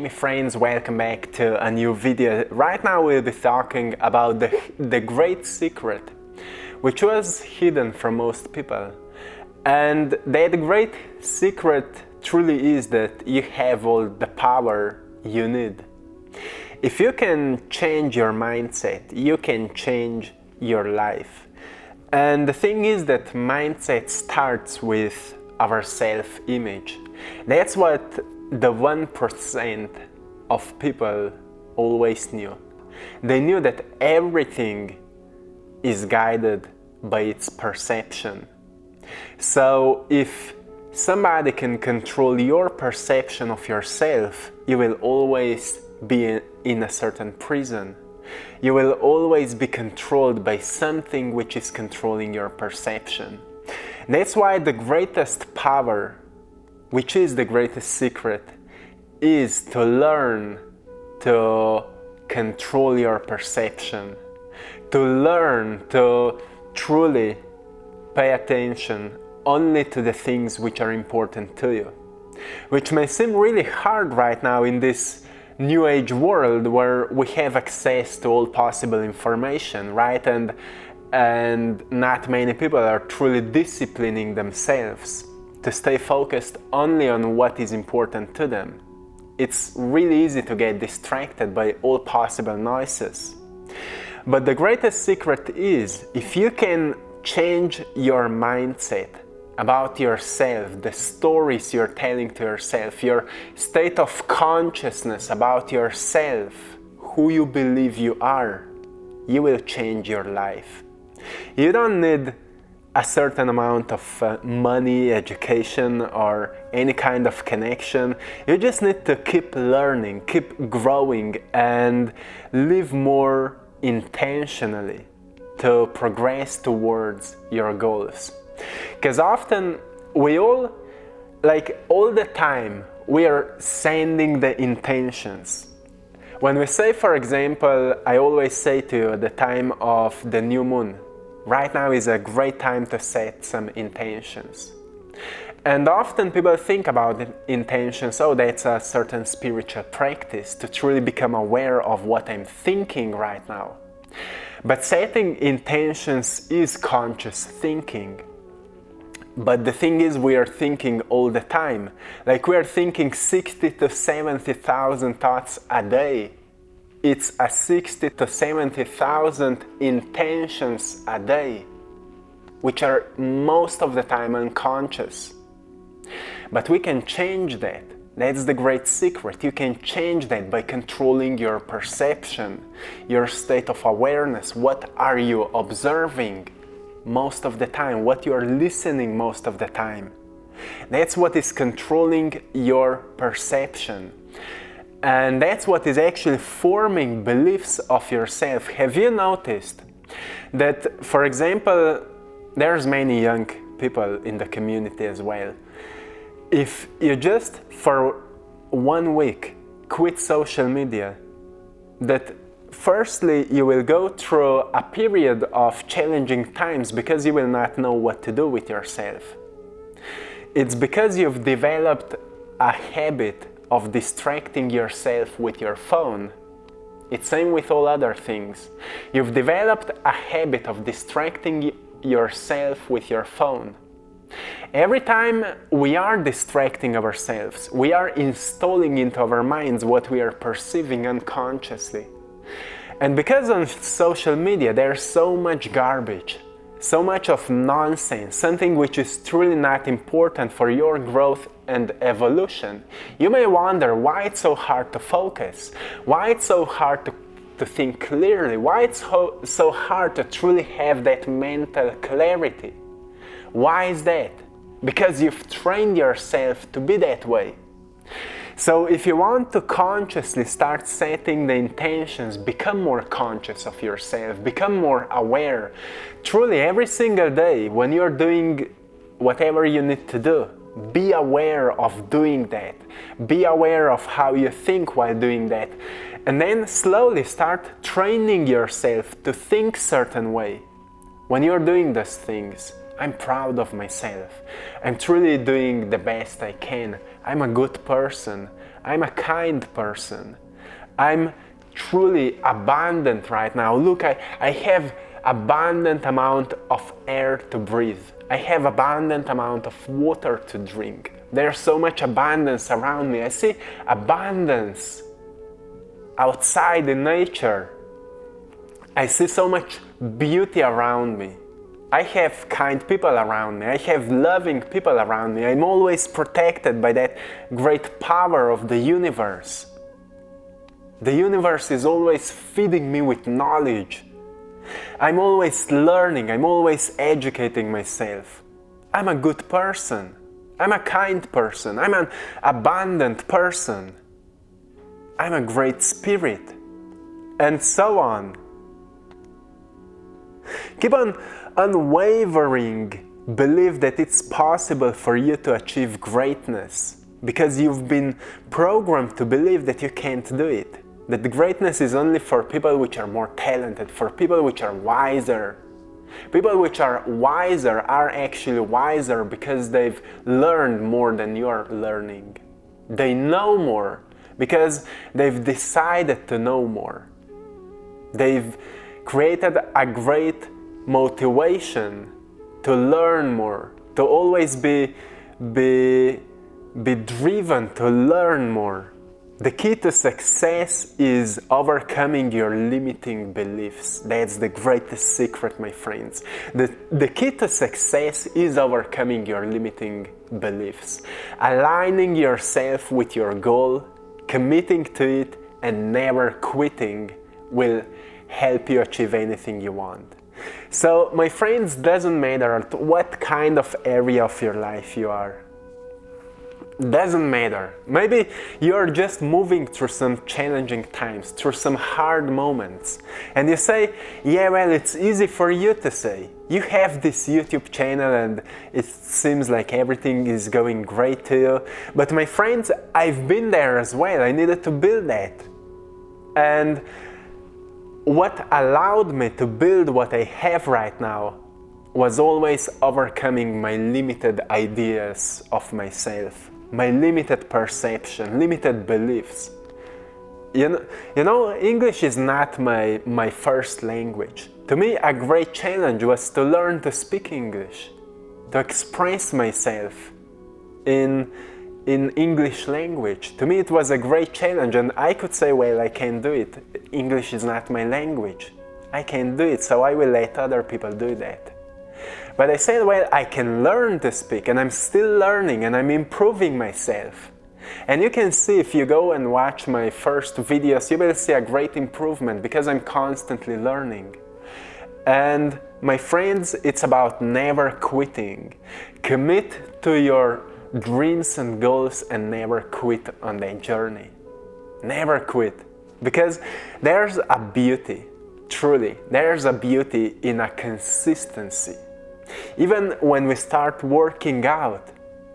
Hey my friends, welcome back to a new video. Right now we'll be talking about the great secret which was hidden from most people. And that great secret truly is that you have all the power you need. If you can change your mindset, you can change your life. And the thing is that mindset starts with our self-image. That's what the 1% of people always knew. They knew that everything is guided by its perception. So if somebody can control your perception of yourself, you will always be in a certain prison. You will always be controlled by something which is controlling your perception. That's why the greatest power, which is the greatest secret, is to learn to control your perception, to learn to truly pay attention only to the things which are important to you, which may seem really hard right now in this new age world where we have access to all possible information, right? And not many people are truly disciplining themselves to stay focused only on what is important to them. It's really easy to get distracted by all possible noises. But the greatest secret is, if you can change your mindset about yourself, the stories you're telling to yourself, your state of consciousness about yourself, who you believe you are, you will change your life. You don't need a certain amount of money, education, or any kind of connection. You just need to keep learning, keep growing, and live more intentionally to progress towards your goals. Because often we all the time, we are sending the intentions. When we say, for example, I always say to you, the time of the new moon, right now is a great time to set some intentions. And often people think about intentions, oh, that's a certain spiritual practice to truly become aware of what I'm thinking right now. But setting intentions is conscious thinking. But the thing is, we are thinking all the time. Like we are thinking 60 to 70,000 thoughts a day. It's a 60 to 70,000 intentions a day, which are most of the time unconscious. But we can change that. That's the great secret. You can change that by controlling your perception, your state of awareness. What are you observing most of the time? What you are listening most of the time? That's what is controlling your perception. And that's what is actually forming beliefs of yourself. Have you noticed that, for example, there's many young people in the community as well. If you just for 1 week quit social media, that firstly you will go through a period of challenging times because you will not know what to do with yourself. It's because you've developed a habit of distracting yourself with your phone. It's same with all other things. You've developed a habit of distracting yourself with your phone. Every time we are distracting ourselves, we are installing into our minds what we are perceiving unconsciously. And because on social media there's so much garbage, so much of nonsense, something which is truly not important for your growth and evolution, you may wonder why it's so hard to focus, why it's so hard to think clearly, why it's so hard to truly have that mental clarity. Why is that? Because you've trained yourself to be that way. So if you want to consciously start setting the intentions, become more conscious of yourself, become more aware, truly every single day when you're doing whatever you need to do, be aware of doing that. Be aware of how you think while doing that. And then slowly start training yourself to think certain way. When you're doing those things, I'm proud of myself. I'm truly doing the best I can I'm a good person. I'm a kind person. I'm truly abundant right now. Look, I have abundant amount of air to breathe. I have abundant amount of water to drink. There's so much abundance around me. I see abundance outside in nature. I see so much beauty around me. I have kind people around me. I have loving people around me. I'm always protected by that great power of the universe. The universe is always feeding me with knowledge. I'm always learning. I'm always educating myself. I'm a good person. I'm a kind person. I'm an abundant person. I'm a great spirit. And so on. Keep on unwavering belief that it's possible for you to achieve greatness, because you've been programmed to believe that you can't do it, that the greatness is only for people which are more talented, for people which are wiser. People which are wiser are actually wiser because they've learned more than you're learning. They know more because they've decided to know more. They've created a great motivation to learn more, to always be driven to learn more. The key to success is overcoming your limiting beliefs. That's the greatest secret, my friends. The key to success is overcoming your limiting beliefs. Aligning yourself with your goal, committing to it, and never quitting will help you achieve anything you want. So, my friends, doesn't matter what kind of area of your life you are. Doesn't matter. Maybe you're just moving through some challenging times, through some hard moments. And you say, yeah, well, it's easy for you to say. You have this YouTube channel and it seems like everything is going great to you. But my friends, I've been there as well. I needed to build that. And what allowed me to build what I have right now was always overcoming my limited ideas of myself, my limited perception, limited beliefs. You know, English is not my first language. To me, a great challenge was to learn to speak English, to express myself in English language. To me, it was a great challenge, and I could say, well, I can't do it. English is not my language. I can't do it, so I will let other people do that. But I said, well, I can learn to speak, and I'm still learning, and I'm improving myself. And you can see, if you go and watch my first videos, you will see a great improvement, because I'm constantly learning. And my friends, it's about never quitting. Commit to your dreams and goals and never quit on that journey. Never quit. Because there's a beauty, truly, there's a beauty in a consistency. Even when we start working out,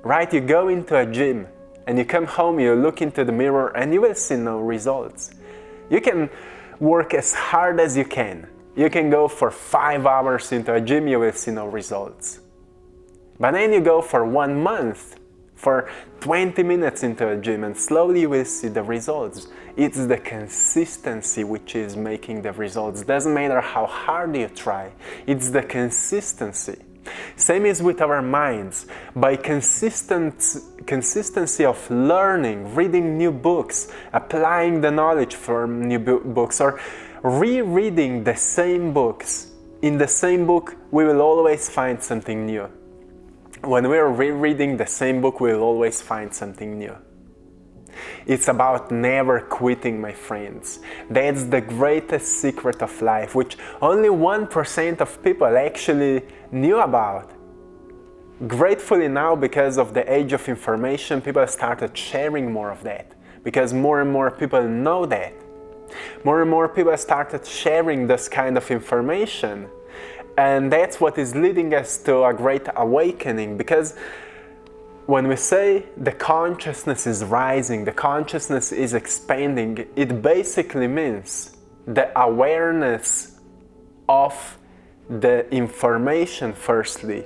right? You go into a gym and you come home, you look into the mirror and you will see no results. You can work as hard as you can. You can go for 5 hours into a gym, you will see no results. But then you go for 1 month, for 20 minutes into a gym, and slowly you will see the results. It's the consistency which is making the results. Doesn't matter how hard you try, it's the consistency. Same is with our minds. By consistency of learning, reading new books, applying the knowledge from new books, or rereading the same books. In the same book, we will always find something new. When we are rereading the same book, we will always find something new. It's about never quitting, my friends. That's the greatest secret of life, which only 1% of people actually knew about. Gratefully now, because of the age of information, people started sharing more of that, because more and more people know that. More and more people started sharing this kind of information. And that's what is leading us to a great awakening, because when we say the consciousness is rising, the consciousness is expanding, it basically means the awareness of the information firstly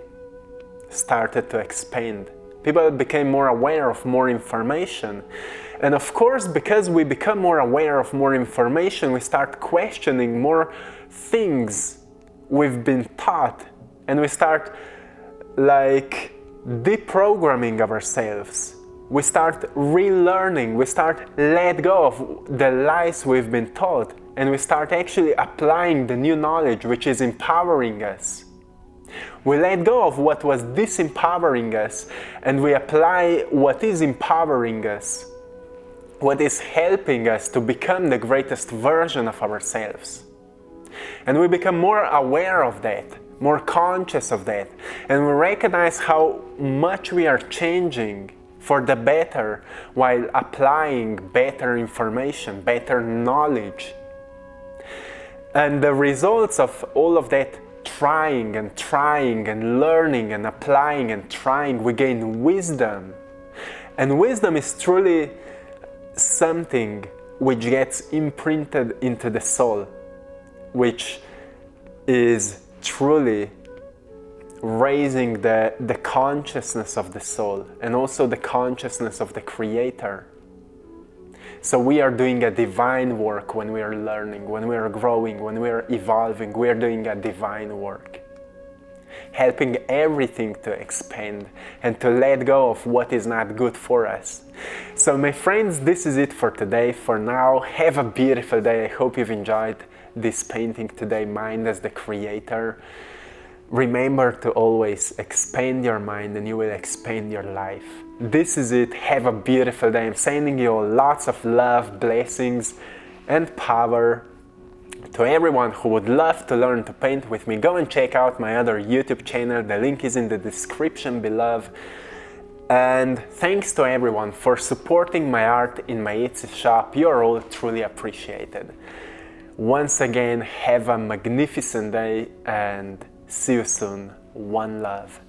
started to expand. People became more aware of more information. And of course, because we become more aware of more information, we start questioning more things we've been taught. And we start like deprogramming ourselves. We start relearning, we start let go of the lies we've been taught, and we start actually applying the new knowledge which is empowering us. We let go of what was disempowering us, and we apply what is empowering us, what is helping us to become the greatest version of ourselves. And we become more aware of that, more conscious of that, and we recognize how much we are changing for the better while applying better information, better knowledge. And the results of all of that trying and learning and applying and trying, we gain wisdom. And wisdom is truly something which gets imprinted into the soul, which is truly raising the consciousness of the soul and also the consciousness of the Creator. So we are doing a divine work when we are learning, when we are growing, when we are evolving. We are doing a divine work, helping everything to expand and to let go of what is not good for us. So my friends, this is it for today. For now, have a beautiful day. I hope you've enjoyed this painting today, Mind as the Creator. Remember to always expand your mind and you will expand your life. This is it. Have a beautiful day. I'm sending you lots of love, blessings and power. To everyone who would love to learn to paint with me, go and check out my other YouTube channel. The link is in the description below. And thanks to everyone for supporting my art in my Etsy shop. You're all truly appreciated. Once again, have a magnificent day and see you soon. One love.